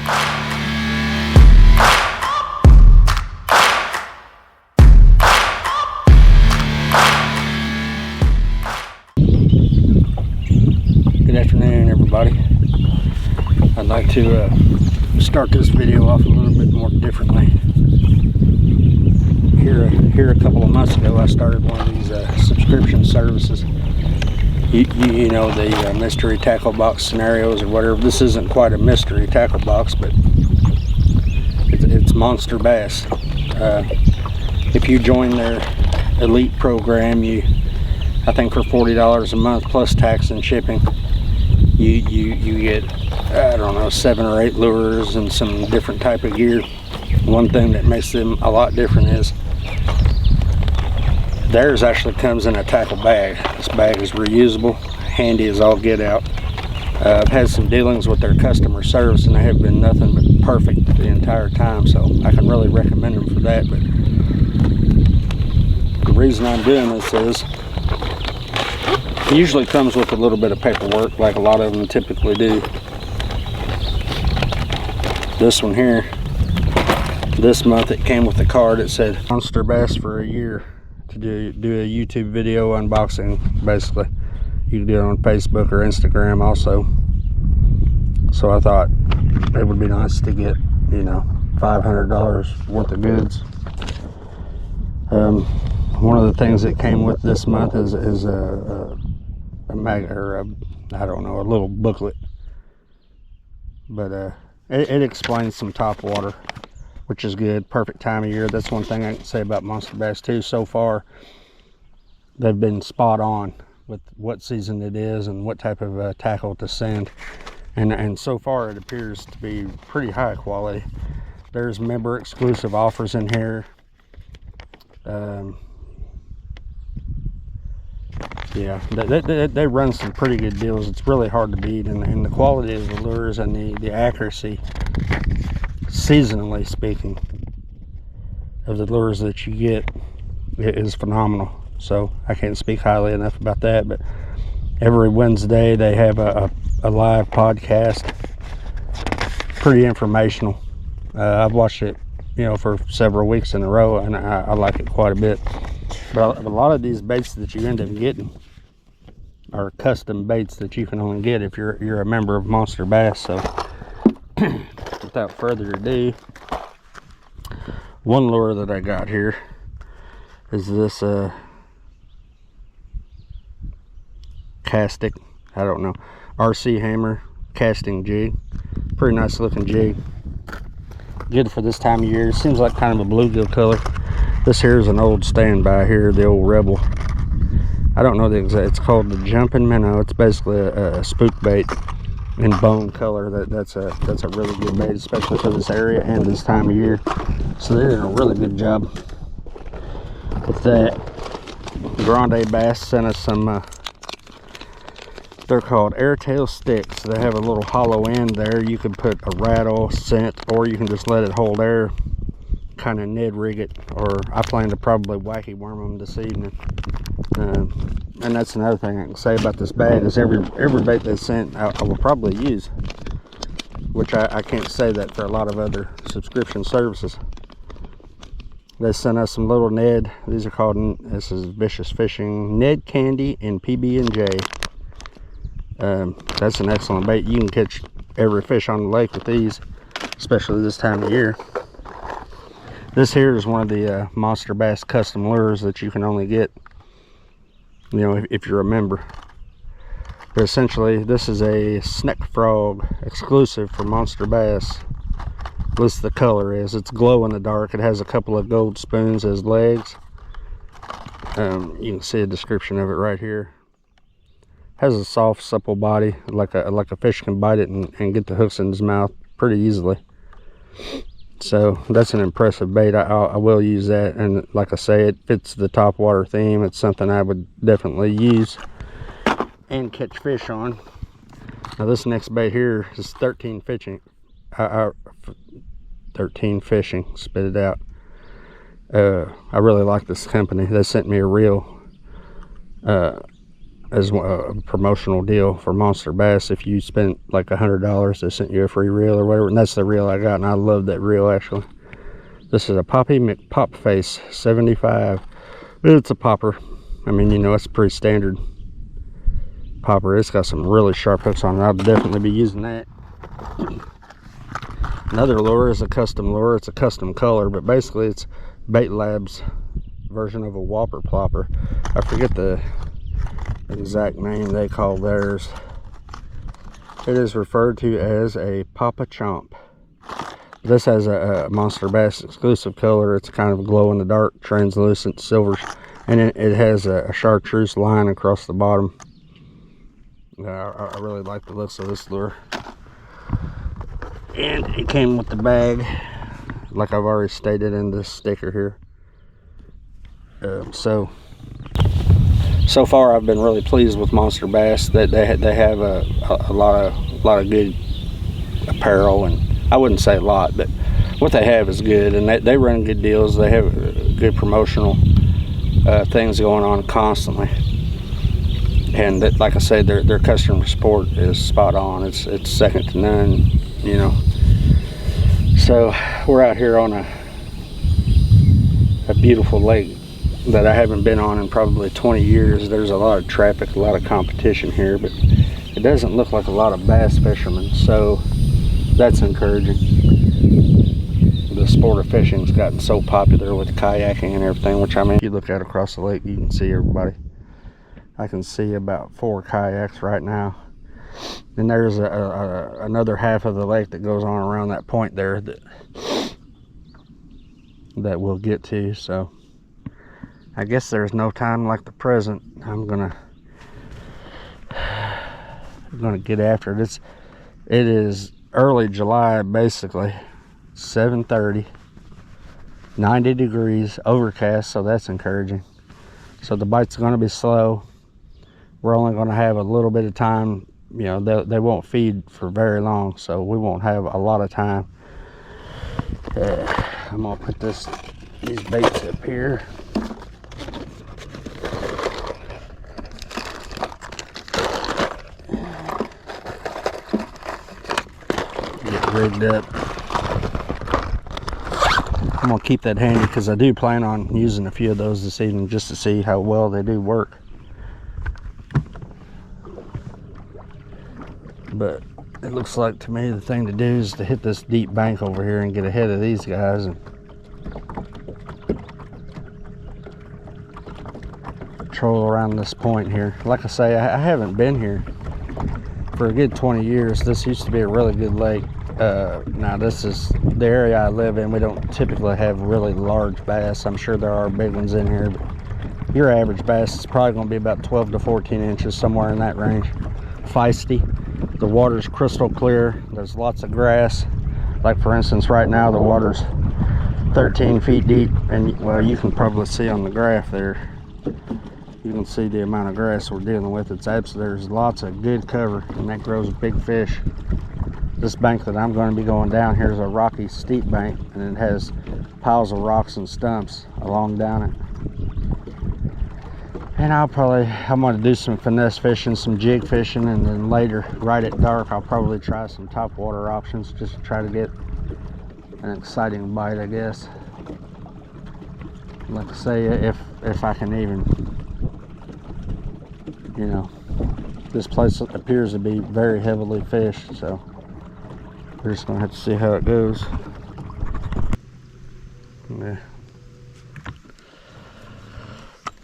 Good afternoon, everybody. I'd like to start this video off a little bit more differently. Here a couple of months ago, I started one of these subscription services. You know, the mystery tackle box scenarios or whatever. This isn't quite a mystery tackle box, but it's monster bass. If you join their elite program, I think for $40 a month plus tax and shipping, you get, I don't know, 7 or 8 lures and some different type of gear. One thing that makes them a lot different is theirs actually comes in a tackle bag. This bag is reusable, handy as all get out. I've had some dealings with their customer service and they have been nothing but perfect the entire time, so I can really recommend them for that. But the reason I'm doing this is it usually comes with a little bit of paperwork, like a lot of them typically do. This one here, this month it came with a card that said monster bass for a year to do a YouTube video unboxing. Basically, you can do it on Facebook or Instagram also. So I thought it would be nice to get, you know, $500 worth of goods. One of the things that came with this month is a little booklet, but it explains some top water, which is good. Perfect time of year. That's one thing I can say about monster bass too. So far, they've been spot on with what season it is and what type of tackle to send, and so far it appears to be pretty high quality. There's member exclusive offers in here. Yeah, they run some pretty good deals. It's really hard to beat, and the quality of the lures and the accuracy, seasonally speaking, of the lures that you get is phenomenal. So I can't speak highly enough about that. But every Wednesday they have a live podcast, pretty informational. I've watched it, you know, for several weeks in a row, and I like it quite a bit. But a lot of these baits that you end up getting are custom baits that you can only get if you're a member of Monster Bass. So without further ado, one lure that I got here is this castic, I don't know, RC Hammer casting jig. Pretty nice looking jig, good for this time of year. It seems like kind of a bluegill color. This here is an old standby here, the old Rebel. I don't know the exact, it's called the Jumping Minnow. It's basically a spook bait in bone color. That's a really good bait, especially for this area and this time of year. So they're doing a really good job with that. Grande Bass sent us some, they're called Airtail sticks. They have a little hollow end there. You can put a rattle, scent, or you can just let it hold air, kind of Ned rig it, or I plan to probably wacky worm them this evening. And that's another thing I can say about this bag is every bait they sent I will probably use, which I can't say that for a lot of other subscription services. They sent us some little Ned. These are called, this is Vicious Fishing, Ned Candy and PB&J. That's an excellent bait. You can catch every fish on the lake with these, especially this time of year. This here is one of the Monster Bass custom lures that you can only get, you know, if you're a member. But essentially, this is a Sneck Frog exclusive for Monster Bass. At least the color is. It's glow in the dark. It has a couple of gold spoons as legs. You can see a description of it right here. Has a soft, supple body, like a fish can bite it and get the hooks in his mouth pretty easily. So that's an impressive bait. I will use that, and like I say, it fits the top water theme. It's something I would definitely use and catch fish on. Now this next bait here is 13 fishing. 13 fishing, spit it out. I really like this company. They sent me a reel. as a promotional deal for monster bass. If you spent like $100, they sent you a free reel or whatever, and that's the reel I got, and I love that reel actually. This is a Poppy McPop Face 75. It's a popper. I mean, you know, it's pretty standard popper. It's got some really sharp hooks on it. I'll definitely be using that. Another lure is a custom lure. It's a custom color, but basically it's Bait Labs version of a Whopper Plopper. I forget the exact name they call theirs. It is referred to as a Papa Chomp. This has a Monster Bass exclusive color. It's kind of glow in the dark, translucent silver, and it has a chartreuse line across the bottom. I really like the looks of this lure. And it came with the bag, like I've already stated in this sticker here. So far I've been really pleased with Monster Bass. That they have a lot of good apparel, and I wouldn't say a lot, but what they have is good, and they run good deals. They have good promotional things going on constantly, and that, like I said, their customer support is spot on. It's second to none, you know. So we're out here on a beautiful lake that I haven't been on in probably 20 years. There's a lot of traffic, a lot of competition here, but it doesn't look like a lot of bass fishermen, so that's encouraging. The sport of fishing's gotten so popular with kayaking and everything, which, I mean, if you look out across the lake, you can see everybody. I can see about 4 kayaks right now. And there's another half of the lake that goes on around that point there that we'll get to. So I guess there's no time like the present. I'm gonna get after it. It is early July, basically 7:30, 90 degrees, overcast, so that's encouraging. So the bite's going to be slow. We're only going to have a little bit of time. You know, they won't feed for very long, so we won't have a lot of time. I'm going to put these baits up here. Get rigged up. I'm going to keep that handy because I do plan on using a few of those this evening just to see how well they do work. But it looks like to me the thing to do is to hit this deep bank over here and get ahead of these guys and patrol around this point here. Like I say, I haven't been here for a good 20 years. This used to be a really good lake. Now this is the area I live in. We don't typically have really large bass. I'm sure there are big ones in here, but your average bass is probably going to be about 12 to 14 inches, somewhere in that range. Feisty. The water's crystal clear. There's lots of grass. Like for instance, right now the water's 13 feet deep, and well, you can probably see on the graph there. You can see the amount of grass we're dealing with. There's lots of good cover, and that grows big fish. This bank that I'm going to be going down here is a rocky, steep bank, and it has piles of rocks and stumps along down it. And I'm going to do some finesse fishing, some jig fishing, and then later, right at dark, I'll probably try some top water options just to try to get an exciting bite, I guess. Like I say, if I can even, you know, this place appears to be very heavily fished, so we're just gonna have to see how it goes. Yeah.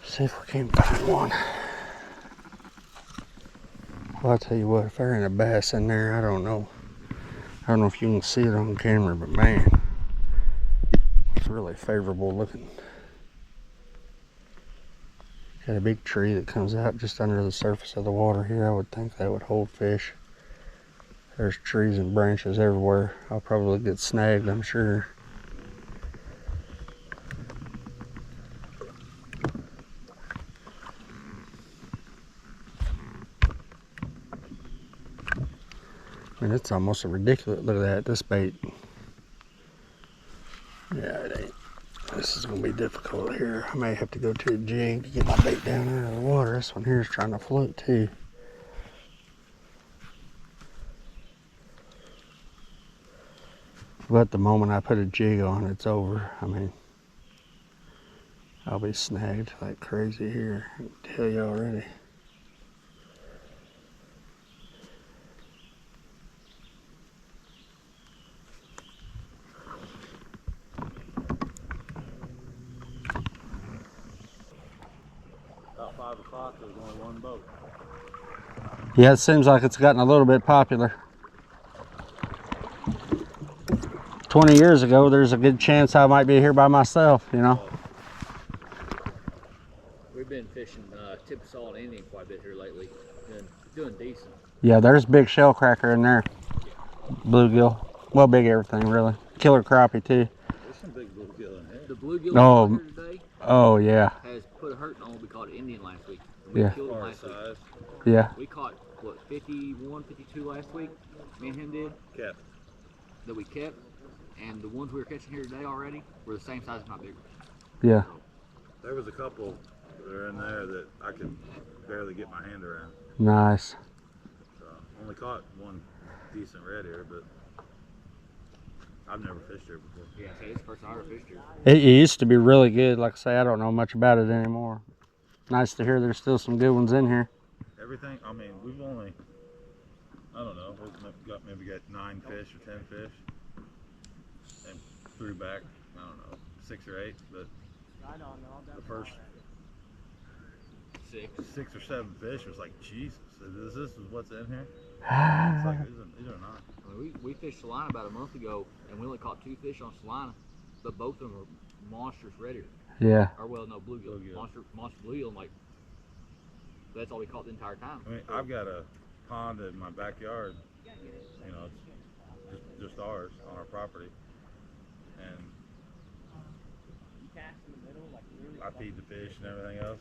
See if we can find one. Well, I'll tell you what, if there ain't a bass in there, I don't know if you can see it on camera, but man, it's really favorable looking. Got a big tree that comes out just under the surface of the water here. I would think that would hold fish. There's trees and branches everywhere. I'll probably get snagged, I'm sure. I mean, it's almost a ridiculous. Look at that, this bait. Yeah, it ain't. This is gonna be difficult here. I may have to go to a jig to get my bait down out of the water. This one here is trying to float too. But the moment I put a jig on, it's over. I mean, I'll be snagged like crazy here. I can tell you already. About 5 o'clock, there's only one boat. Yeah, it seems like it's gotten a little bit popular. 20 years ago, there's a good chance I might be here by myself, you know. We've been fishing tip of salt Indian quite a bit here lately. Doing decent. Yeah, there's big shell cracker in there. Bluegill. Well, big everything, really. Killer crappie, too. There's some big bluegill in here. The bluegill Oh, here today oh yeah. has put a hurting on what we caught Indian last week. Yeah. Killed him last week. Yeah. We caught, what, 51, 52 last week? Me and him did? Kept. That we kept. And the ones we were catching here today already were the same size, if not bigger. Yeah. There was a couple that are in there that I could barely get my hand around. Nice. So, only caught one decent red here, but I've never fished here before. Yeah, so it's the first time I ever fished here. It used to be really good. Like I say, I don't know much about it anymore. Nice to hear there's still some good ones in here. Everything, I mean, we've only, I don't know, maybe got 9 fish or 10 fish. And threw back, I don't know, 6 or 8, but the first 6 or 7 fish was like, Jesus, this is what's in here? It's like, these are not. I mean, we fished Salina about a month ago, and we only caught 2 fish on Salina, but both of them were monstrous red ear. Yeah. Or well, no, bluegill. Monster bluegill. And like, that's all we caught the entire time. I mean, I've got a pond in my backyard. You know, it's just ours on our property, and I feed the fish and everything else.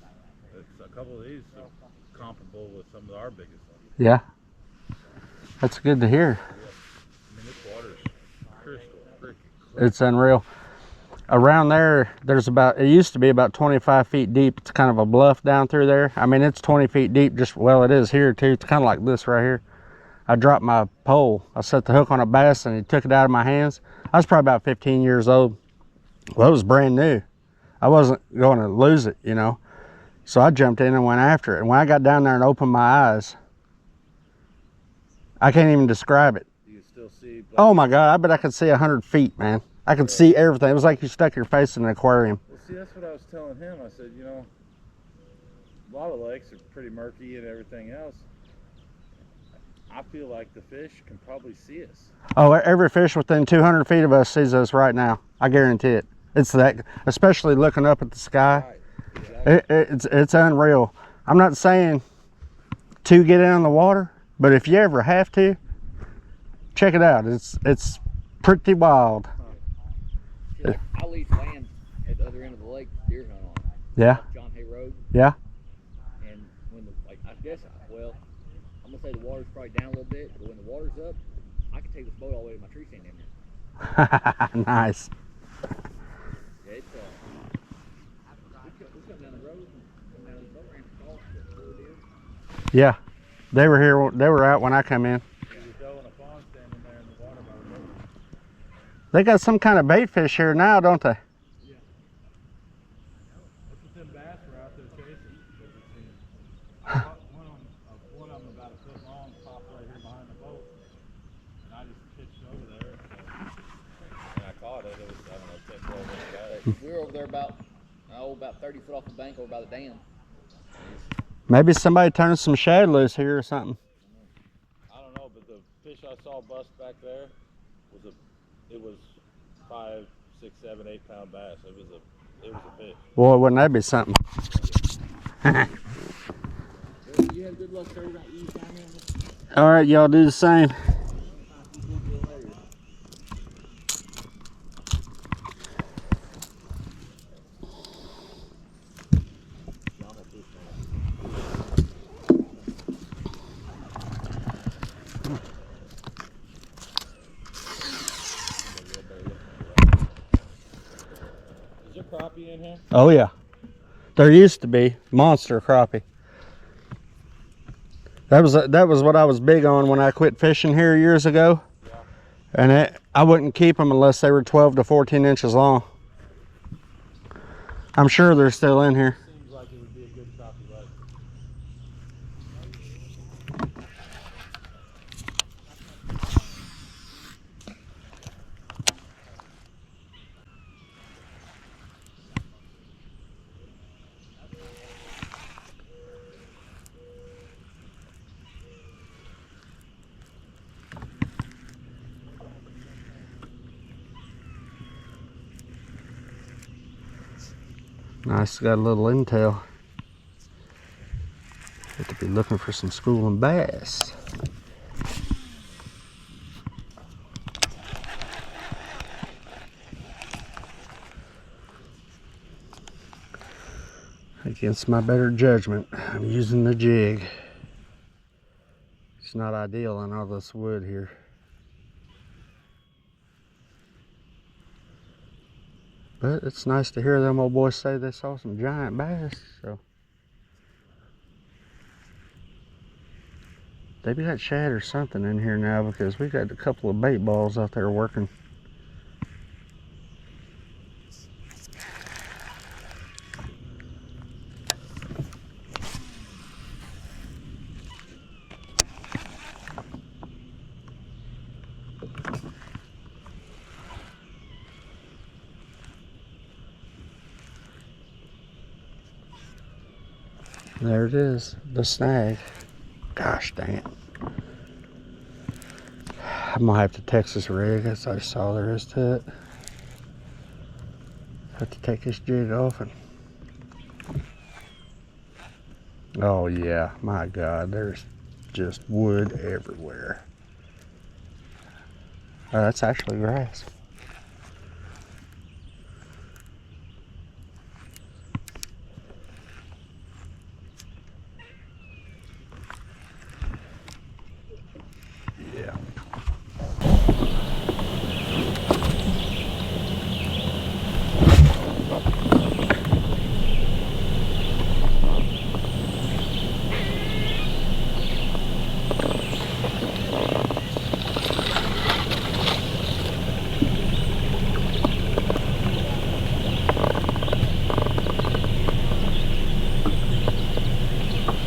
It's a couple of these are comparable with some of our biggest ones. Yeah. That's good to hear. Yeah. I mean, this water's crystal freaking clear. It's unreal. Around there, there's about, it used to be about 25 feet deep. It's kind of a bluff down through there. I mean, it's 20 feet deep, just, well, it is here too. It's kind of like this right here. I dropped my pole. I set the hook on a bass and he took it out of my hands. I was probably about 15 years old. Well, it was brand new. I wasn't going to lose it, you know. So I jumped in and went after it. And when I got down there and opened my eyes, I can't even describe it. You can still see. Oh my God, I bet I could see 100 feet, man. I could see everything. It was like you stuck your face in an aquarium. Well, see, that's what I was telling him. I said, you know, a lot of lakes are pretty murky and everything else. I feel like the fish can probably see us. Oh, every fish within 200 feet of us sees us right now. I guarantee it. It's that, especially looking up at the sky. Right. Exactly. It's unreal. I'm not saying to get in the water, but if you ever have to, check it out. It's pretty wild. Like, I lease land at the other end of the lake, deer hunt on. Yeah. John Hay Road. Yeah. And when the, like, I guess, well, I'm gonna say the water's probably down a little bit, but when the water's up, I can take this boat all the way to my tree stand in there. Nice. Yeah, it's we come down the road and come down this boat ramp and call it. Yeah. They were here. They were out when I come in. They got some kind of bait fish here now, don't they? Yeah. That's what them bass were out there chasing. One of them about a foot long, popped right here behind the boat. And I just pitched over there. And I caught it. It was, I don't know, 10, 12 inch guy. We were over there about 30 foot off the bank over by the dam. Maybe somebody turned some shad loose here or something. I don't know, but the fish I saw bust back there was it was 5, 6, 7, 8 pound bass. It was a fish. Boy, wouldn't that be something? You have good luck, sir. All right, y'all do the same. Is there crappie in here? Oh yeah, there used to be monster crappie. That was what I was big on when I quit fishing here years ago. Yeah. And I wouldn't keep them unless they were 12 to 14 inches long. I'm sure they're still in here. Seems like it would be a good crappie bite. Nice, got a little intel. Have to be looking for some schooling bass. Against my better judgment, I'm using the jig. It's not ideal on all this wood here. But it's nice to hear them old boys say they saw some giant bass, so. They got shad or something in here now because we got a couple of bait balls out there working. There it is, the snag. Gosh dang it. I'm gonna have to Texas rig, as I saw there is to it. Have to take this jig off and. Oh yeah, my God, there's just wood everywhere. Oh, that's actually grass. Yeah.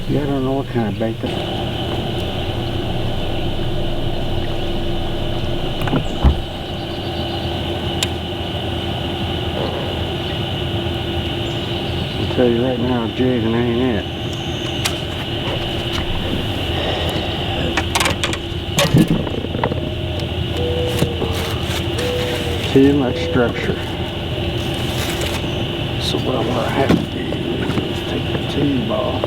Yeah, I don't know what kind of bait that is. I'll tell you right now, jigging ain't it. Too much structure. So what I'm gonna have to do is take the tube off.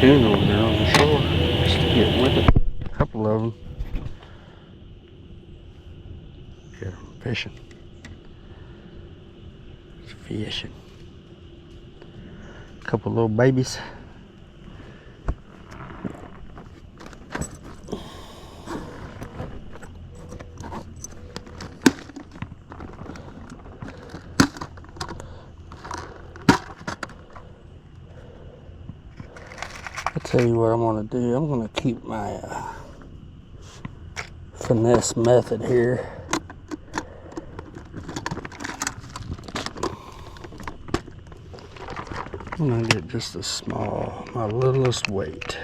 Over there on the shore just to get with it. A couple of them. Get them fishing. It's fishing. A couple little babies. Tell you what I'm going to do. I'm going to keep my finesse method here. I'm going to get just a small, my littlest weight.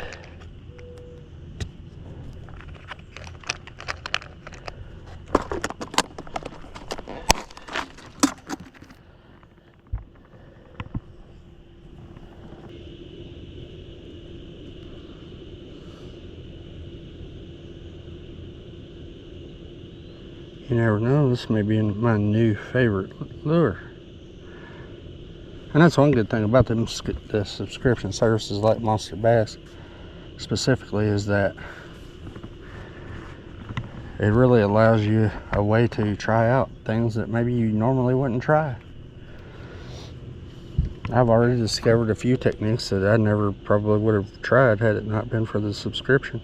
You never know, this may be my new favorite lure. And that's one good thing about the subscription services like Monster Bass specifically, is that it really allows you a way to try out things that maybe you normally wouldn't try. I've already discovered a few techniques that I never probably would have tried had it not been for the subscription.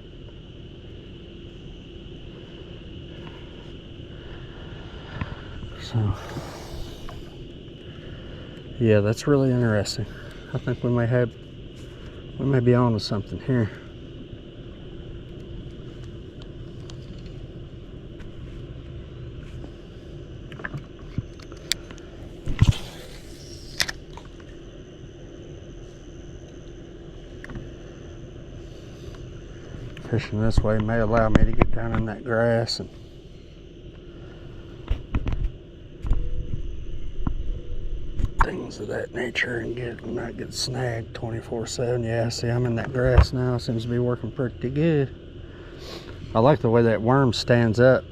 So, yeah, that's really interesting. I think we may be on to something here. Fishing this way may allow me to get down in that grass and things of that nature and not get snagged 24/7. Yeah, see, I'm in that grass now. Seems to be working pretty good. I like the way that worm stands up.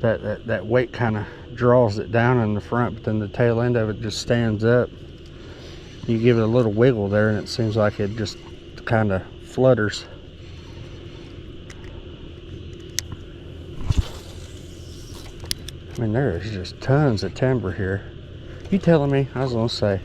That weight kind of draws it down in the front, but then the tail end of it just stands up. You give it a little wiggle there and it seems like it just kind of flutters. I mean, there is just tons of timber here. You telling me? I was gonna say.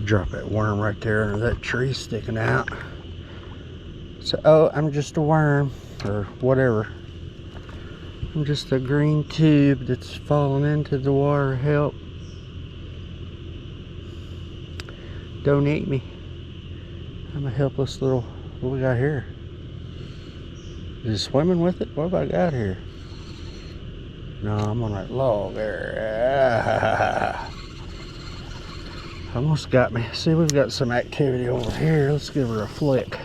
Drop that worm right there under that tree sticking out. So, oh, I'm just a worm or whatever. I'm just a green tube that's falling into the water. Help. Don't eat me. I'm a helpless little, what we got here? Is it swimming with it? What have I got here? No, I'm on that log there. Almost got me. See, we've got some activity over here. Let's give her a flick.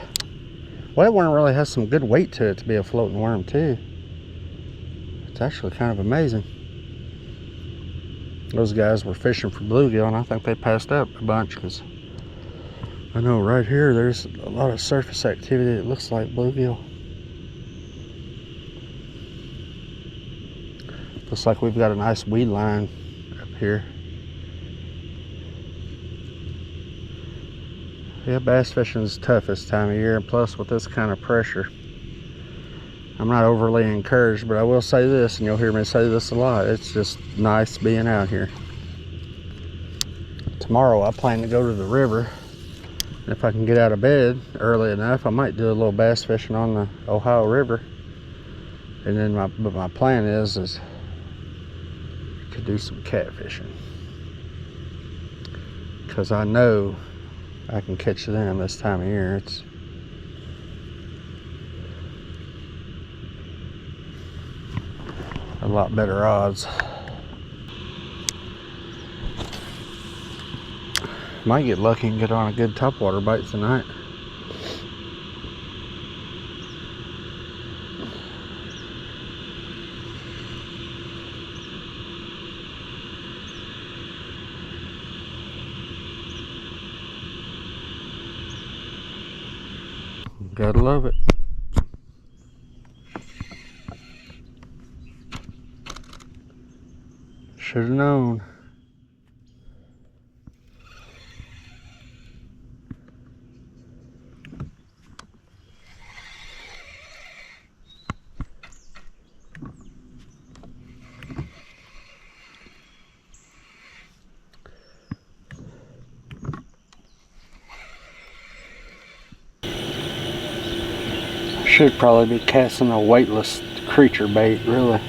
Well, that worm really has some good weight to it to be a floating worm too. It's actually kind of amazing. Those guys were fishing for bluegill and I think they passed up a bunch because I know right here there's a lot of surface activity that looks like bluegill. Looks like we've got a nice weed line up here. Yeah, bass fishing is tough this time of year, and plus with this kind of pressure, I'm not overly encouraged, but I will say this, and you'll hear me say this a lot, it's just nice being out here. Tomorrow I plan to go to the river. If I can get out of bed early enough, I might do a little bass fishing on the Ohio River. And then my plan is to do some catfishing, because I know I can catch them this time of year. It's a lot better odds. Might get lucky and get on a good topwater bite tonight. Gotta love it. Should have known. Should probably be casting a weightless creature bait, really.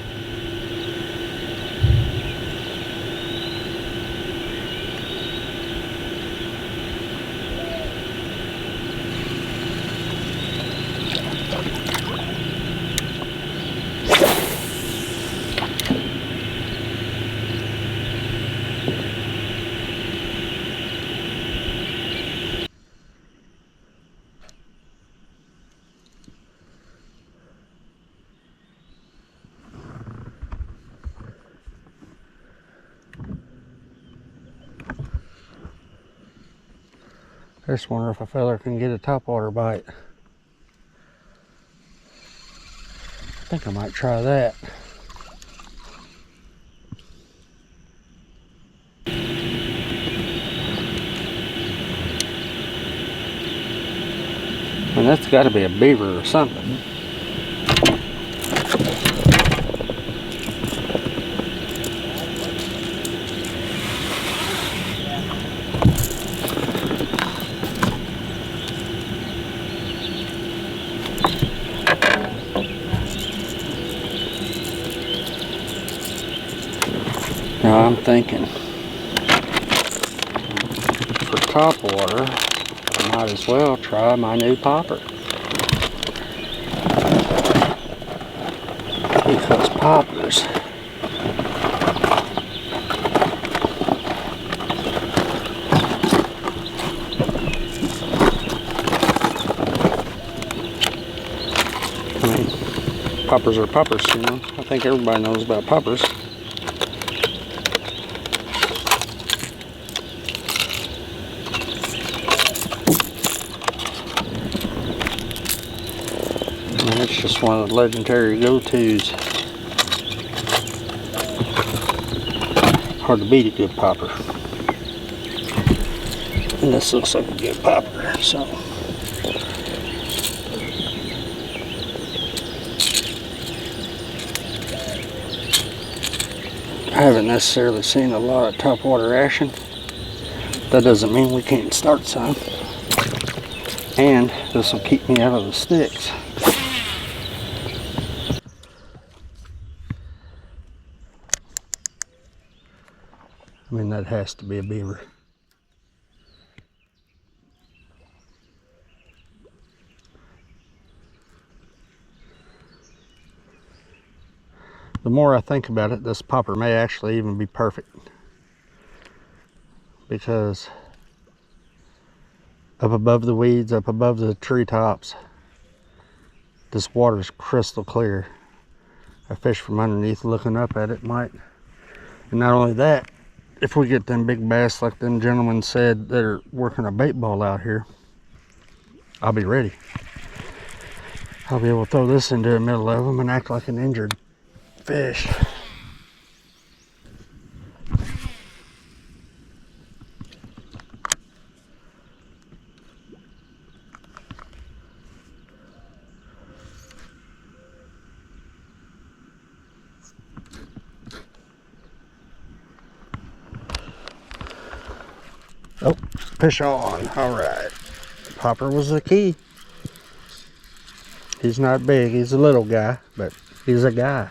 I just wonder if a feller can get a topwater bite. I think I might try that. And that's got to be a beaver or something. Now I'm thinking for topwater, I might as well try my new popper. Because poppers poppers are poppers, you know. I think everybody knows about poppers. And it's just one of the legendary go-tos. Hard to beat a good popper. And this looks like a good popper, so. I haven't necessarily seen a lot of topwater action. That doesn't mean we can't start some. And this will keep me out of the sticks. I mean, that has to be a beaver. The more I think about it, this popper may actually even be perfect. Because up above the weeds, up above the treetops, this water's crystal clear. A fish from underneath looking up at it might. And not only that, if we get them big bass like them gentlemen said that are working a bait ball out here, I'll be ready. I'll be able to throw this into the middle of them and act like an injured fish. Oh, fish on. All right. Popper was the key. He's not big. He's a little guy, but he's a guy.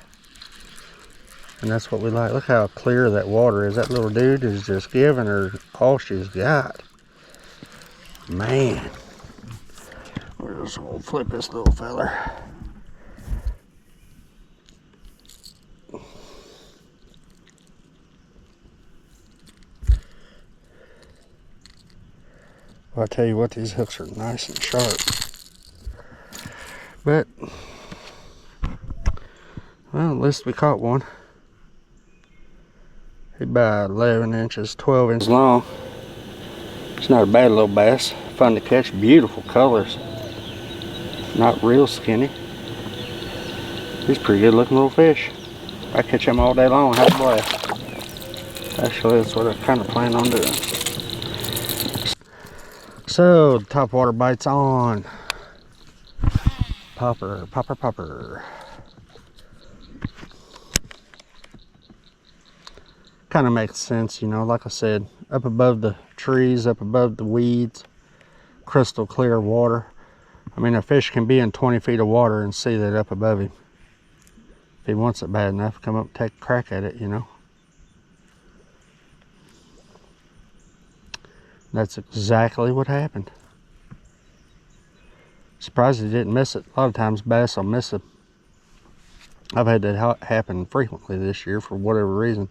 And that's what we like. Look how clear that water is. That little dude is just giving her all she's got. Man. We'll just flip this little feller. Well, I tell you what, these hooks are nice and sharp. But, well, at least we caught one. He's about 11 inches, 12 inches long. It's not a bad little bass. Fun to catch, beautiful colors. Not real skinny. He's a pretty good looking little fish. I catch him all day long, have a blast. Actually, that's what I kind of plan on doing. So, the topwater bite's on. Popper, popper, popper. Kind of makes sense, you know, like I said, up above the trees, up above the weeds, crystal clear water. I mean, a fish can be in 20 feet of water and see that up above him. If he wants it bad enough, come up and take a crack at it, you know. That's exactly what happened. Surprised he didn't miss it. A lot of times bass will miss it. I've had that happen frequently this year for whatever reason.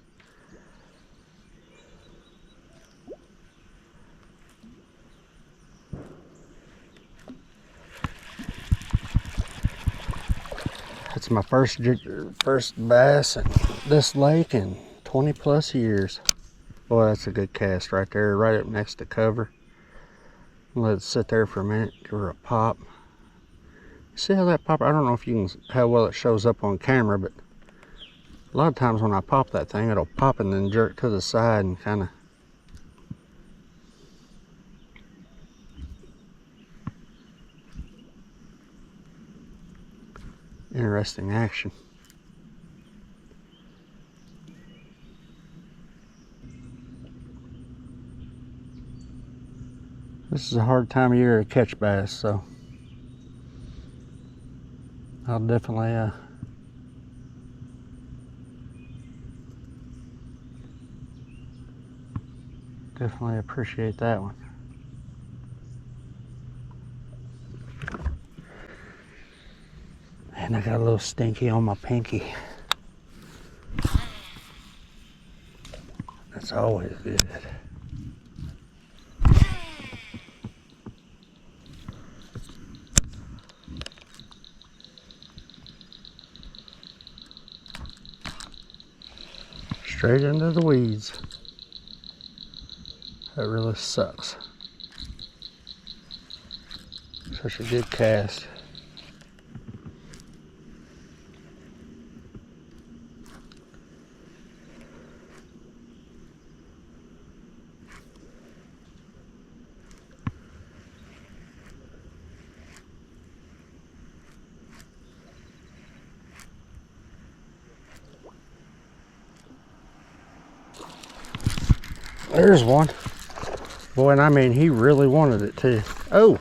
It's my first bass in this lake in 20 plus years. Boy, that's a good cast right there, right up next to cover. Let it sit there for a minute, give her a pop. See how that pop, I don't know if you can, how well it shows up on camera, but a lot of times when I pop that thing, it'll pop and then jerk to the side and kind of interesting action. This is a hard time of year to catch bass, so I'll definitely appreciate that one. And I got a little stinky on my pinky. That's always good. Straight into the weeds. That really sucks. Such a good cast. There's one. Boy, and I mean, he really wanted it too. Oh!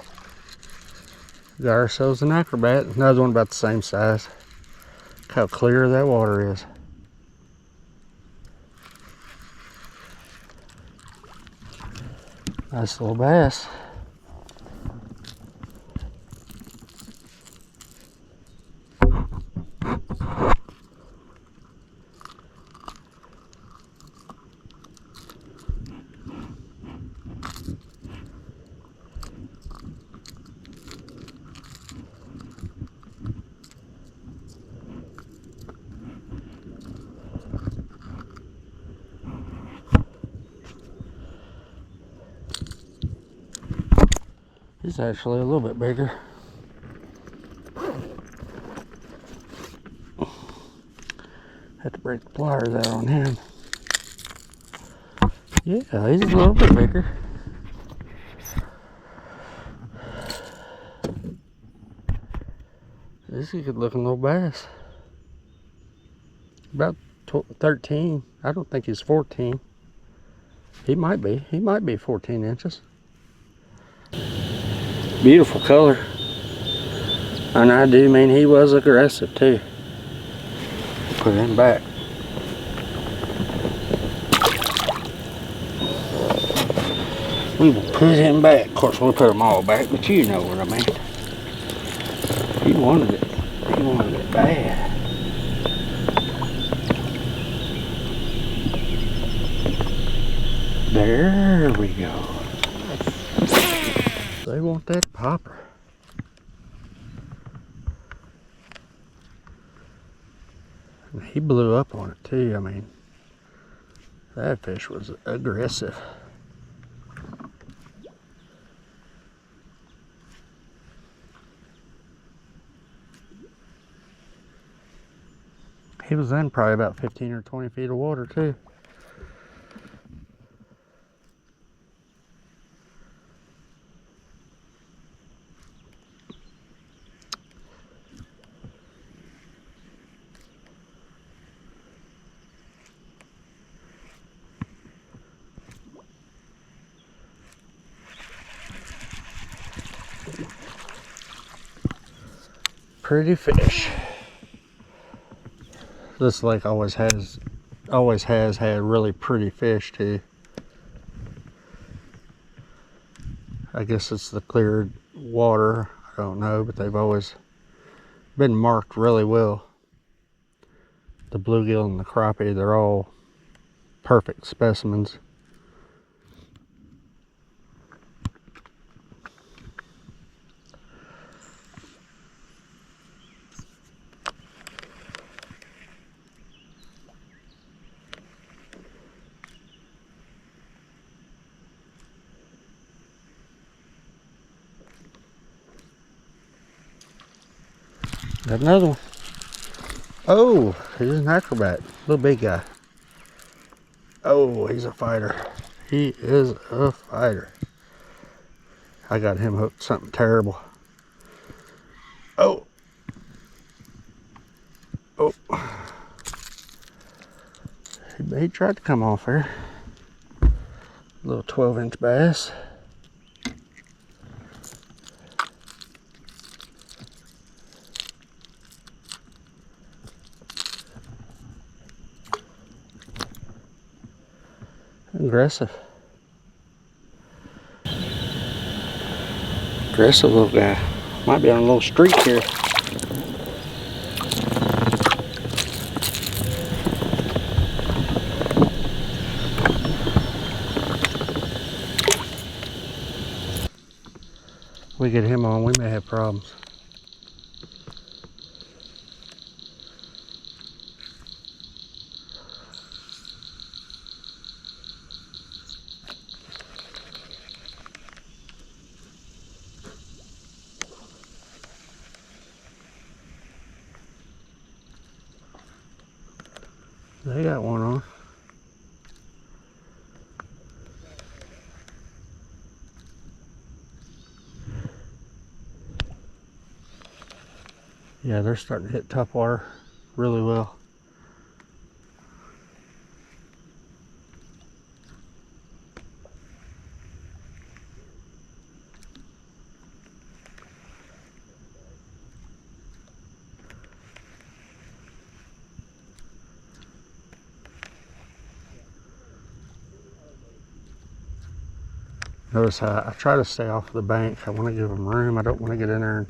Got ourselves an acrobat. Another one about the same size. Look how clear that water is. Nice little bass. He's actually a little bit bigger. Had to break the pliers out on him. Yeah, he's a little bit bigger. This is a good looking little bass. About 13. I don't think he's 14. He might be. He might be 14 inches. Beautiful color. And I do mean he was aggressive too. Put him back. We will put him back. Of course, we'll put them all back, but you know what I mean. He wanted it. He wanted it bad. There we go. They want that popper. And he blew up on it too. I mean, that fish was aggressive. He was in probably about 15 or 20 feet of water too. Pretty fish. This lake always has had really pretty fish too. I guess it's the cleared water. I don't know, but they've always been marked really well. The bluegill and the crappie, they're all perfect specimens. Got another one. Oh, he's an acrobat. Little big guy. Oh, he's a fighter. He is a fighter. I got him hooked something terrible. Oh. Oh. He tried to come off there. Little 12-inch bass. Aggressive. Aggressive little guy. Might be on a little streak here. We get him on, we may have problems. They got one on. Yeah, they're starting to hit top water really well. Notice how I try to stay off the bank. I want to give them room. I don't want to get in there and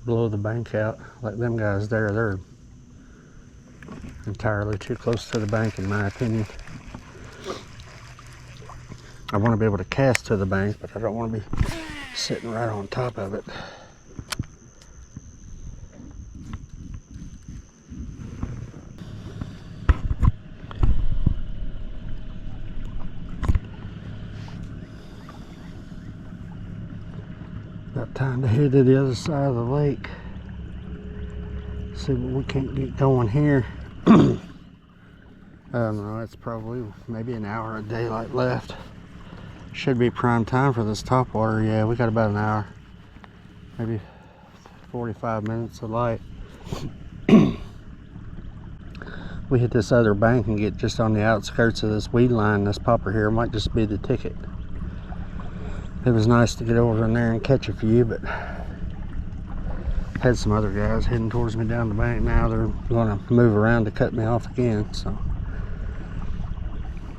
blow the bank out. Like them guys there, they're entirely too close to the bank in my opinion. I want to be able to cast to the bank, but I don't want to be sitting right on top of it. About time to head to the other side of the lake. See what we can't get going here. I don't know, it's probably maybe an hour of daylight left. Should be prime time for this top water. Yeah, we got about an hour, maybe 45 minutes of light. We hit this other bank and get just on the outskirts of this weed line. This popper here might just be the ticket. It was nice to get over in there and catch a few, but had some other guys heading towards me down the bank. Now they're going to move around to cut me off again, so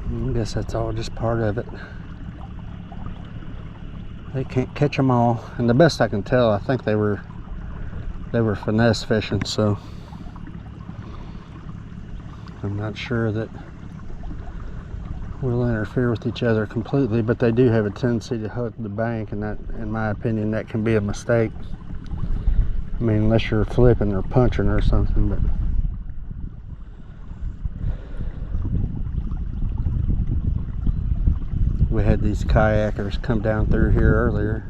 I guess that's all just part of it. They can't catch them all, and the best I can tell, I think they were finesse fishing, so I'm not sure that we'll interfere with each other completely, but they do have a tendency to hook the bank, and that, in my opinion, that can be a mistake. I mean, unless you're flipping or punching or something, but we had these kayakers come down through here earlier.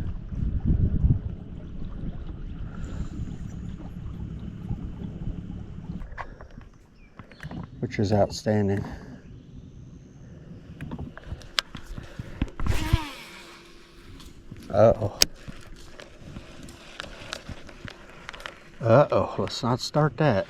Which is outstanding. Uh-oh. Uh-oh, let's not start that.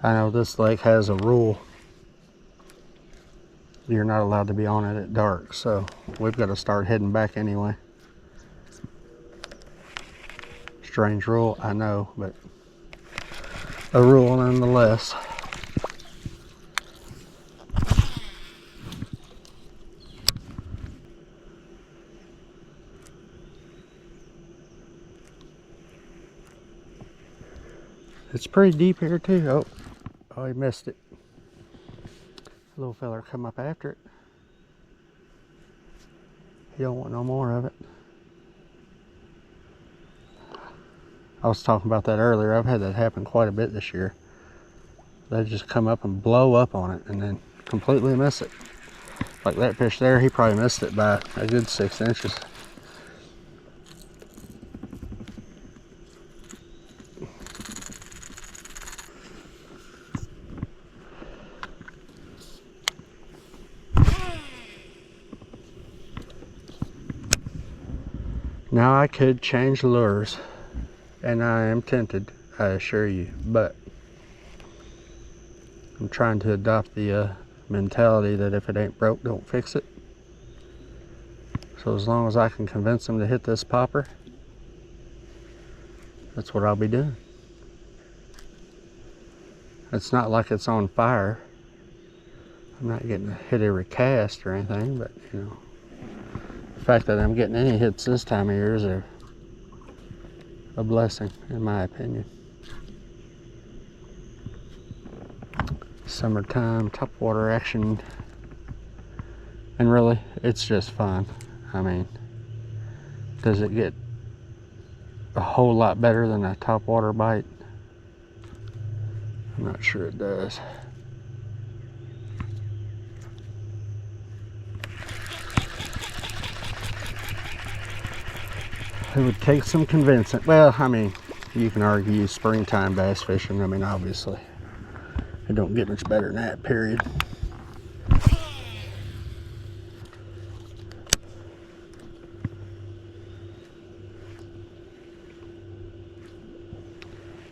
I know this lake has a rule. You're not allowed to be on it at dark, so we've got to start heading back anyway. Strange rule, I know, but a rule nonetheless. It's pretty deep here too. Oh, he missed it. Little fella come up after it. He don't want no more of it. I was talking about that earlier. I've had that happen quite a bit this year. they just come up and blow up on it and then completely miss it. Like that fish there, he probably missed it by a good 6 inches. Now I could change lures, and I am tempted, I assure you, but I'm trying to adopt the mentality that if it ain't broke, don't fix it. So as long as I can convince them to hit this popper, that's what I'll be doing. It's not like it's on fire. I'm not getting hit every cast or anything, but you know, the fact that I'm getting any hits this time of year is a blessing, in my opinion. Summertime topwater action, and really, it's just fun. I mean, does it get a whole lot better than a topwater bite? I'm not sure it does. It would take some convincing. Well, I mean, you can argue springtime bass fishing. I mean, obviously, it don't get much better than that, period.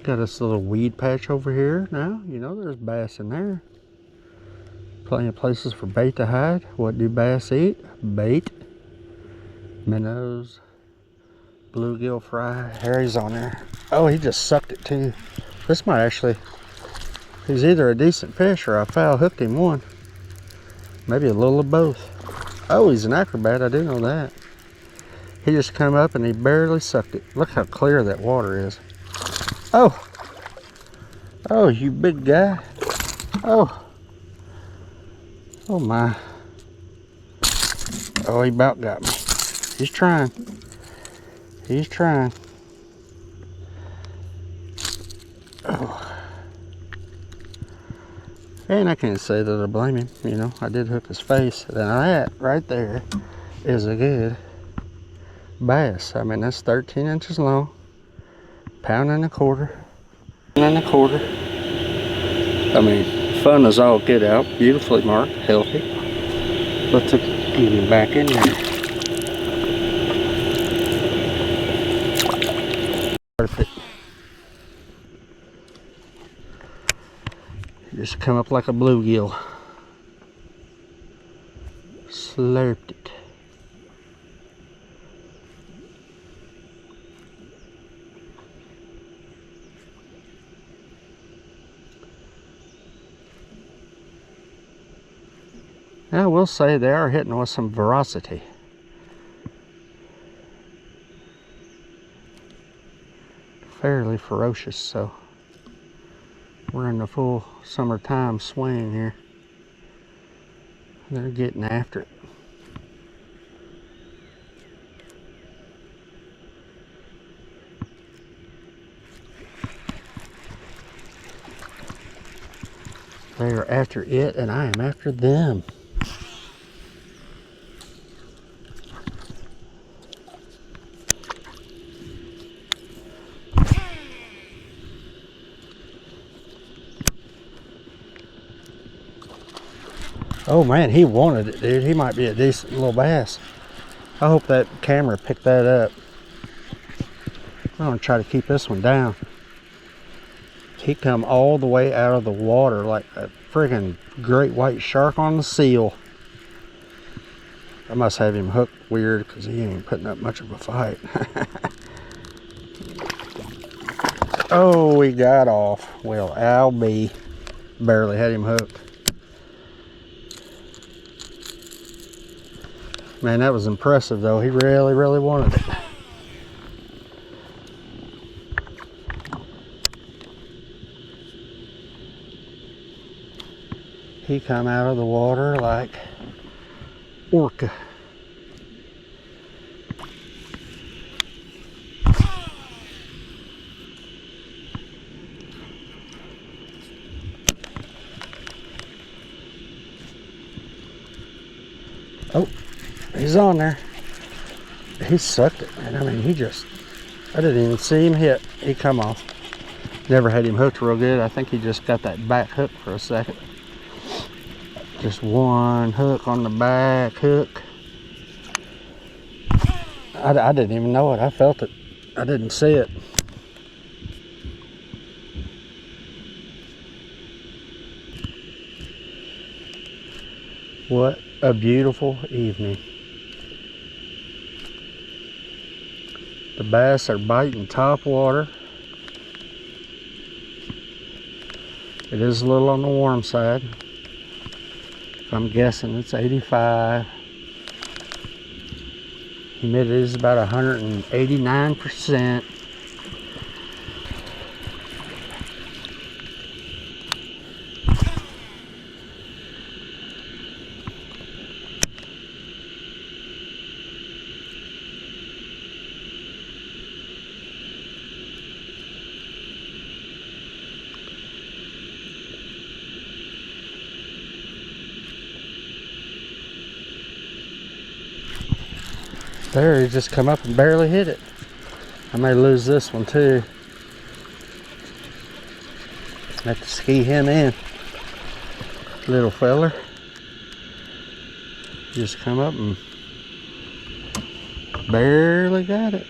Got this little weed patch over here now. You know, there's bass in there. Plenty of places for bait to hide. What do bass eat? Bait. Minnows. Bluegill fry. Harry's on there. Oh, he just sucked it too. This might actually, he's either a decent fish or I foul hooked him one. Maybe a little of both. Oh, he's an acrobat, I do know that. He just come up and he barely sucked it. Look how clear that water is. Oh. Oh, you big guy. Oh. Oh my. Oh, he about got me. He's trying. He's trying. Oh. And I can't say that I blame him. You know, I did hook his face. Now that right there is a good bass. I mean, that's 13 inches long. Pound and a quarter. I mean, fun as all get out. Beautifully marked, healthy. Let's get him back in there. Perfect. Just come up like a bluegill. Slurped it. I will say they are hitting with some ferocity. Fairly ferocious, so we're in the full summertime swing here. They're getting after it. They are after it, and I am after them. Oh man, he wanted it, dude. He might be a decent little bass. I hope that camera picked that up. I'm gonna try to keep this one down. He come all the way out of the water like a friggin' great white shark on the seal. I must have him hooked weird because he ain't putting up much of a fight. Oh, he got off. Well, I'll be. Barely had him hooked. Man, that was impressive though. He really, really wanted it. He come out of the water like orca. he's on there. He sucked it, man. I mean, I didn't even see him hit. He come off. Never had him hooked real good. I think he just got that back hook for a second. Just one hook on the back hook. I didn't even know it. I felt it. I didn't see it. What a beautiful evening. The bass are biting top water. It is a little on the warm side. I'm guessing it's 85. Humidity is about 189%. There, he just come up and barely hit it. I may lose this one too. Have to ski him in. Little feller. Just come up and barely got it.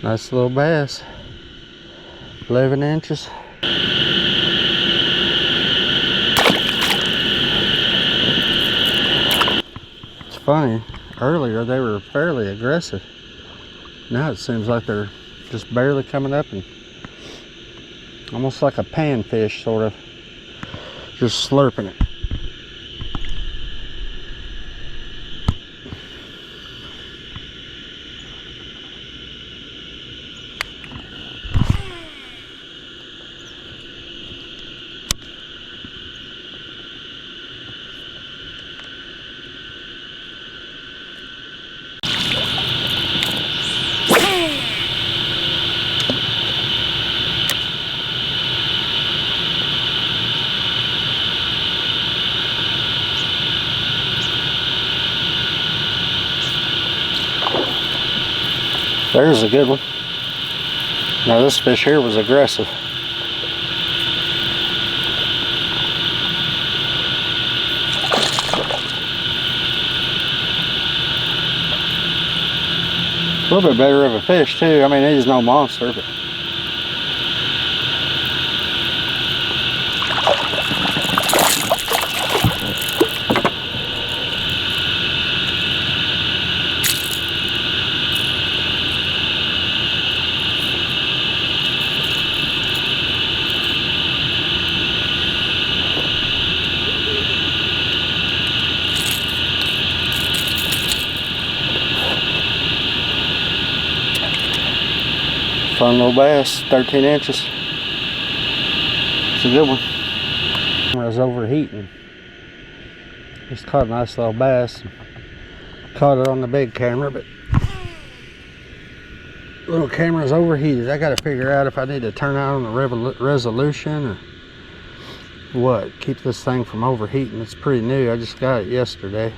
Nice little bass. 11 inches. Funny, earlier they were fairly aggressive. Now it seems like they're just barely coming up and almost like a panfish, sort of just slurping it. There's a good one. Now this fish here was aggressive. A little bit better of a fish too. I mean, he's no monster, but fun little bass, 13 inches. It's a good one. I was overheating. Just caught a nice little bass. Caught it on the big camera, but little camera's overheated. I got to figure out if I need to turn out on the resolution or what. Keep this thing from overheating. It's pretty new. I just got it yesterday.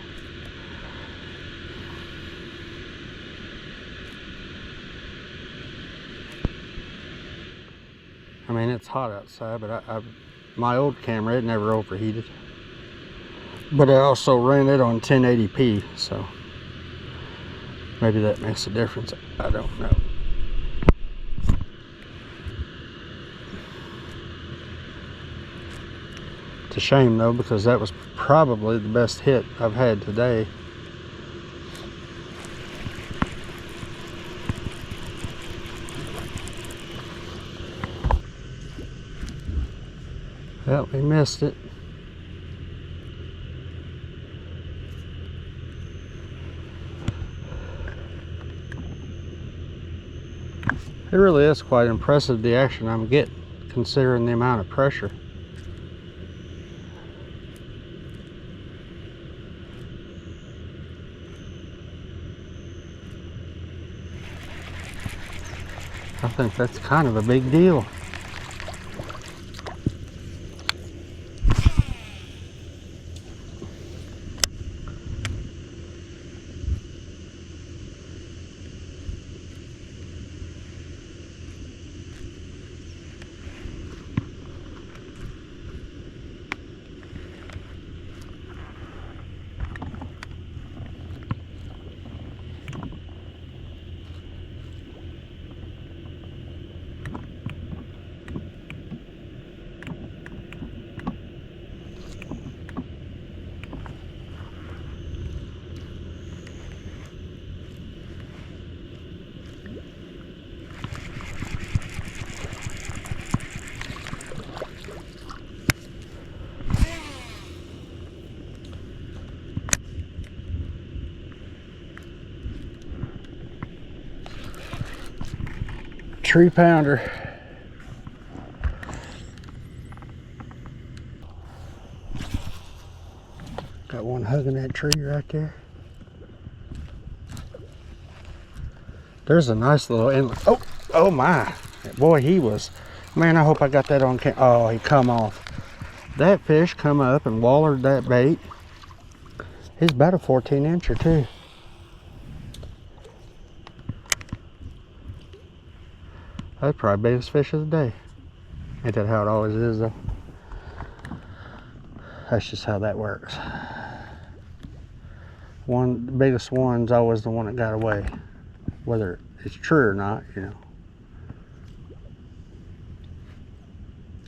I mean, it's hot outside, but my old camera, it never overheated. But I also ran it on 1080p, so maybe that makes a difference. I don't know. It's a shame though, because that was probably the best hit I've had today. Well, we missed it. It really is quite impressive, the action I'm getting, considering the amount of pressure. I think that's kind of a big deal. 3-pounder. Got one hugging that tree right there. There's a nice little inlet. Oh, oh my. Boy, he was, man, I hope I got that on camera. Oh, he come off. That fish come up and wallered that bait. He's about a 14-incher too. That's probably the biggest fish of the day. Ain't that how it always is though? That's just how that works. The biggest one's always the one that got away. Whether it's true or not, you know.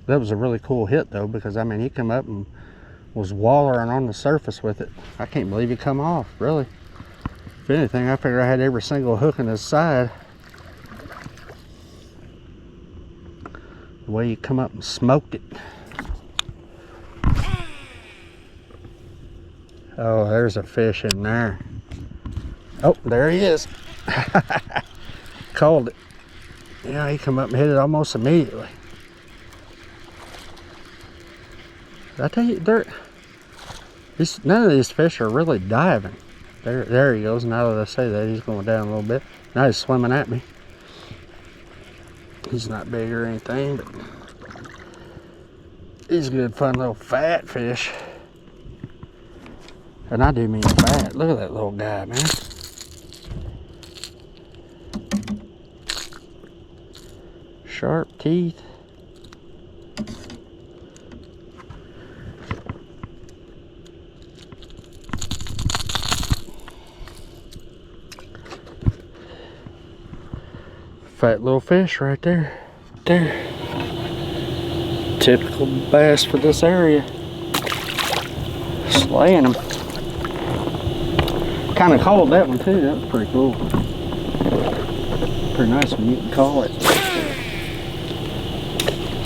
That was a really cool hit though, because I mean he come up and was wallering on the surface with it. I can't believe he come off, really. If anything, I figured I had every single hook in his side. The way he come up and smoked it. Oh, there's a fish in there. Oh, there he is. Called it. Yeah, he come up and hit it almost immediately. I tell you, none of these fish are really diving. There he goes. Now that I say that, he's going down a little bit. Now he's swimming at me. He's not big or anything, but he's a good, fun little fat fish. And I do mean fat. Look at that little guy, man. Sharp teeth. Fat little fish right there. There. Typical bass for this area. Slaying them. Kind of called that one too. That was pretty cool. Pretty nice when you can call it.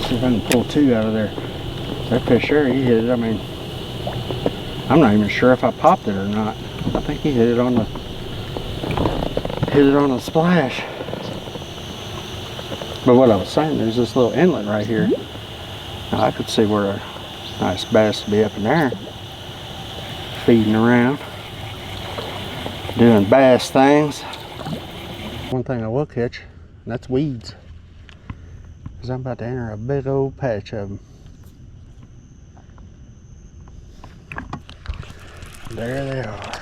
See if I can pull two out of there. That fish there, he hit it. I mean, I'm not even sure if I popped it or not. I think he hit it on the splash. But what I was saying, there's this little inlet right here. Now I could see where a nice bass would be up in there, feeding around, doing bass things. One thing I will catch, and that's weeds, because I'm about to enter a big old patch of them. There they are.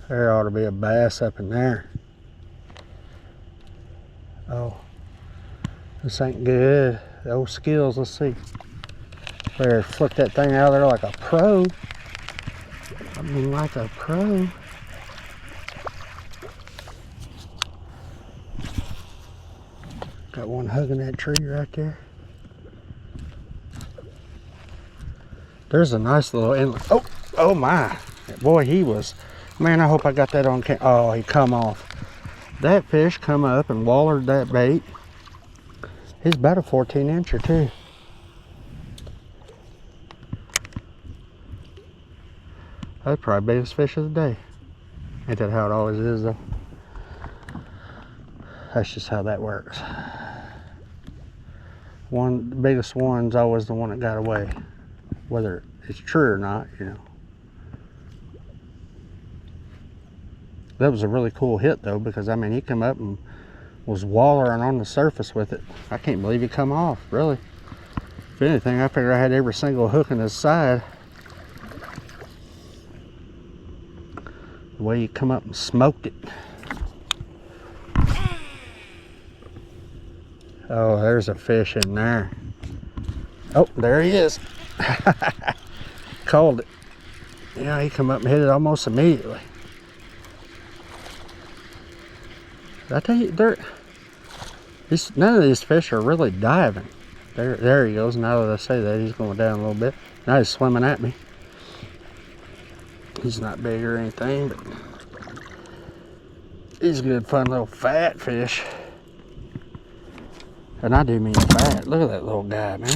There ought to be a bass up in there. Oh, this ain't good. The old skills, let's see. Better flick that thing out of there like a pro. I mean, like a pro. Got one hugging that tree right there. There's a nice little inlet. Oh, oh my. Boy, he was, man, I hope I got that on camera. Oh, he come off. That fish come up and wallered that bait. He's about a 14-incher too. That's probably the biggest fish of the day. Ain't that how it always is though? That's just how that works. The biggest one's always the one that got away. Whether it's true or not, you know. That was a really cool hit though, because I mean he come up and was wallering on the surface with it. I can't believe he come off, really. If anything, I figured I had every single hook in his side. The way he come up and smoked it. Oh, there's a fish in there. Oh, there he is. Called it. Yeah, he come up and hit it almost immediately. I tell you, none of these fish are really diving. There he goes. Now that I say that, he's going down a little bit. Now he's swimming at me. He's not big or anything, but he's a good, fun little fat fish. And I do mean fat. Look at that little guy, man.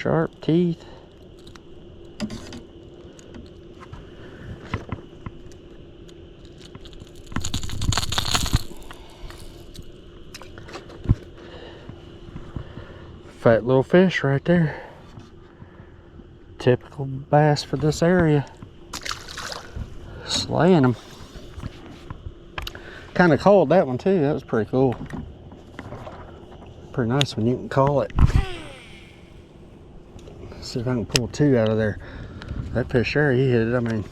Sharp teeth. Fat little fish right there. Typical bass for this area. Slaying them. Kind of called that one too. That was pretty cool. Pretty nice when you can call it. See if I can pull two out of there. That fish there, he hit it. I mean,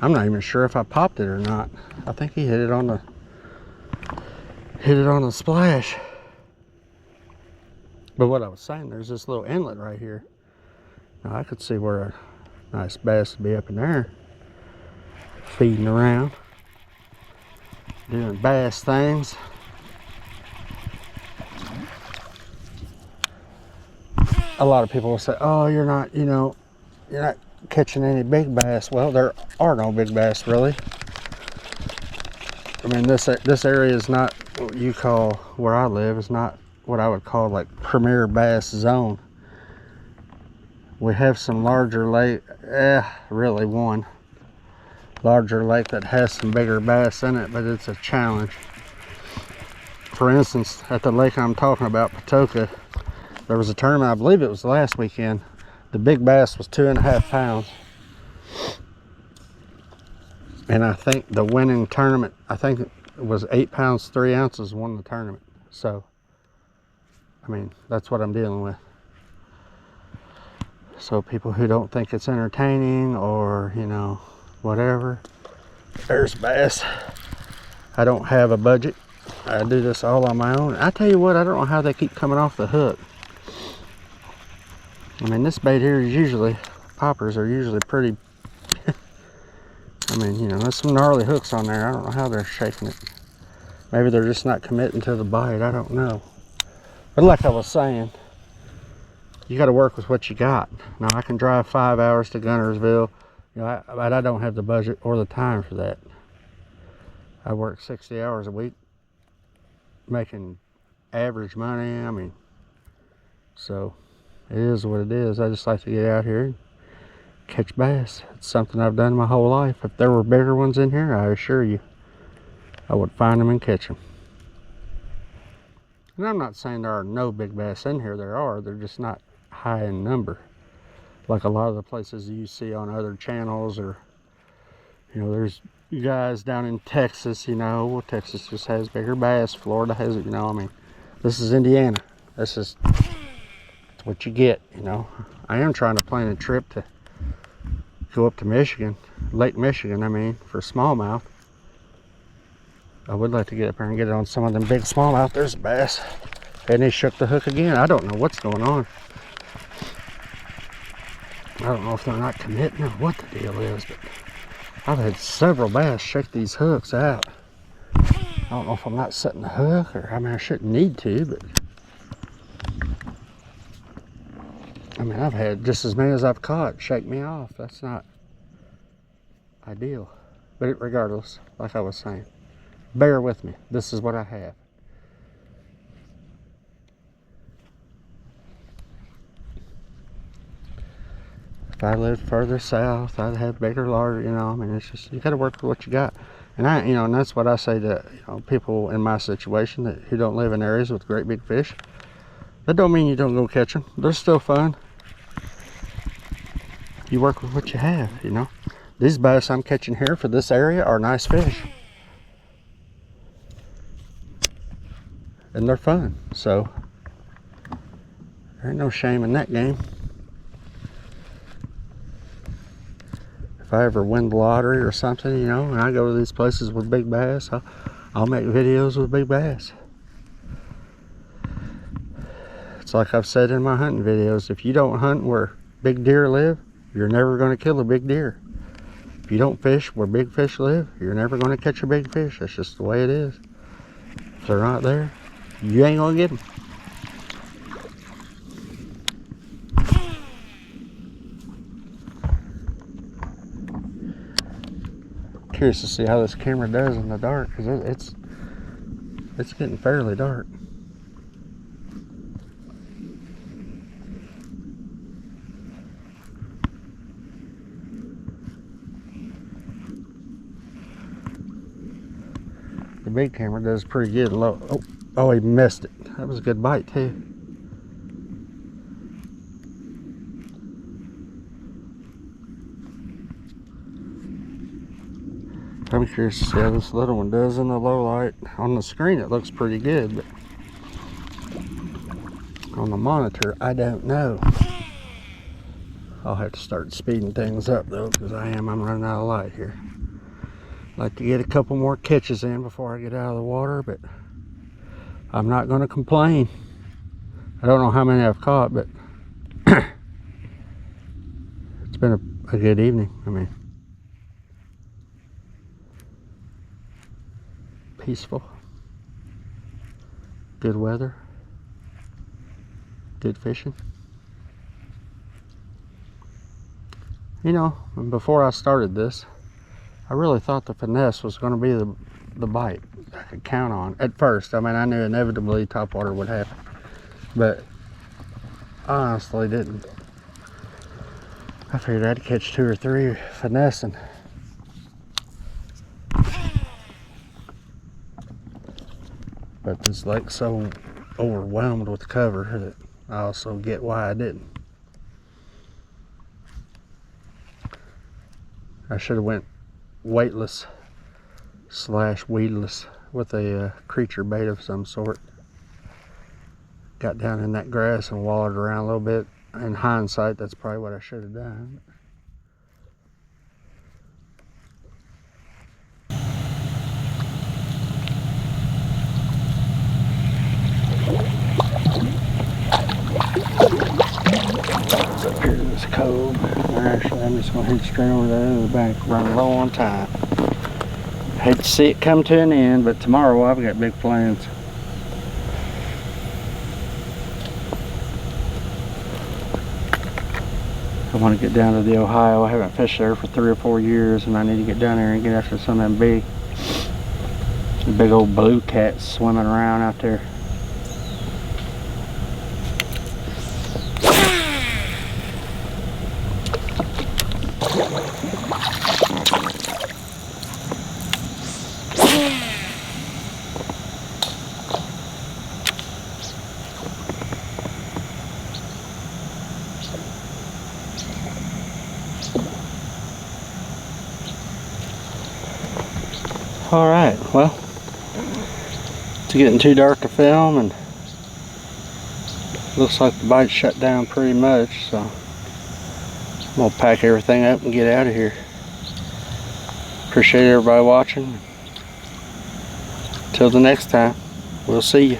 I'm not even sure if I popped it or not. I think he hit it on the splash. But what I was saying, there's this little inlet right here. Now I could see where a nice bass would be up in there, feeding around, doing bass things. A lot of people will say, oh, you're not catching any big bass. Well, there are no big bass really. I mean, this area is not what you call, where I live, is not what I would call like premier bass zone. We have some larger lake, really one larger lake that has some bigger bass in it, but it's a challenge. For instance, at the lake I'm talking about, Patoka, there was a tournament, I believe it was last weekend. The big bass was 2.5 pounds. And I think the winning tournament, I think it was 8 pounds, 3 ounces won the tournament. So, I mean, that's what I'm dealing with. So people who don't think it's entertaining or, you know, whatever, there's bass. I don't have a budget. I do this all on my own. I tell you what, I don't know how they keep coming off the hook. I mean, this bait here is usually, poppers are usually pretty, I mean, you know, there's some gnarly hooks on there. I don't know how they're shaking it. Maybe they're just not committing to the bite. I don't know. But like I was saying, you got to work with what you got. Now, I can drive 5 hours to Guntersville, you know, but I don't have the budget or the time for that. I work 60 hours a week, making average money. I mean, so it is what it is. I just like to get out here and catch bass. It's something I've done my whole life. If there were bigger ones in here, I assure you, I would find them and catch them. And I'm not saying there are no big bass in here. There are. They're just not high in number, like a lot of the places you see on other channels. Or, you know, there's guys down in Texas, you know, well, Texas just has bigger bass. Florida has it, you know. I mean, this is Indiana. This is what you get, you know. I am trying to plan a trip to go up to Michigan, Lake Michigan, I mean, for smallmouth. I would like to get up there and get it on some of them big smallmouth. There's a bass. And he shook the hook again. I don't know what's going on. I don't know if they're not committing or what the deal is, but I've had several bass shake these hooks out. I don't know if I'm not setting the hook, or I mean, I shouldn't need to, but I mean, I've had just as many as I've caught shake me off. That's not ideal. But regardless, like I was saying, bear with me. This is what I have. If I lived further south, I'd have bigger, larger, you know. I mean, it's just, you got to work with what you got. And and that's what I say to, you know, people in my situation who don't live in areas with great big fish. That don't mean you don't go catch them. They're still fun. You work with what you have, you know. These bass I'm catching here for this area are nice fish. And they're fun, so there ain't no shame in that game. If I ever win the lottery or something, you know, and I go to these places with big bass, I'll make videos with big bass. It's like I've said in my hunting videos, if you don't hunt where big deer live, you're never going to kill a big deer. If you don't fish where big fish live, you're never going to catch a big fish. That's just the way it is. If they're not there, you ain't going to get them. Curious to see how this camera does in the dark, because it's getting fairly dark. the big camera does pretty good. Low. Oh, he missed it. That was a good bite too. I'm curious to see how this little one does in the low light. On the screen it looks pretty good, but on the monitor I don't know. I'll have to start speeding things up though, because I'm running out of light here. Like to get a couple more catches in before I get out of the water, but I'm not going to complain. I don't know how many I've caught, but it's been a good evening. I mean, peaceful, good weather, good fishing. You know, before I started this, I really thought the finesse was going to be the bite I could count on at first. I mean, I knew inevitably topwater would happen, but I honestly didn't. I figured I'd catch 2 or 3 finessing. But this lake's so overwhelmed with cover that I also get why I didn't. I should have went weightless / weedless with a creature bait of some sort. Got down in that grass and wallowed around a little bit. In hindsight, that's probably what I should have done. It's up here to this cove. Actually, I'm just going to head straight over to the other bank, running low on time. Hate to see it come to an end, but tomorrow I've got big plans. I want to get down to the Ohio. I haven't fished there for 3 or 4 years, and I need to get down there and get after some of them big old blue cats swimming around out there. All right, well, it's getting too dark to film, and looks like the bite's shut down pretty much, so I'm gonna pack everything up and get out of here. Appreciate everybody watching. Till the next time, we'll see you.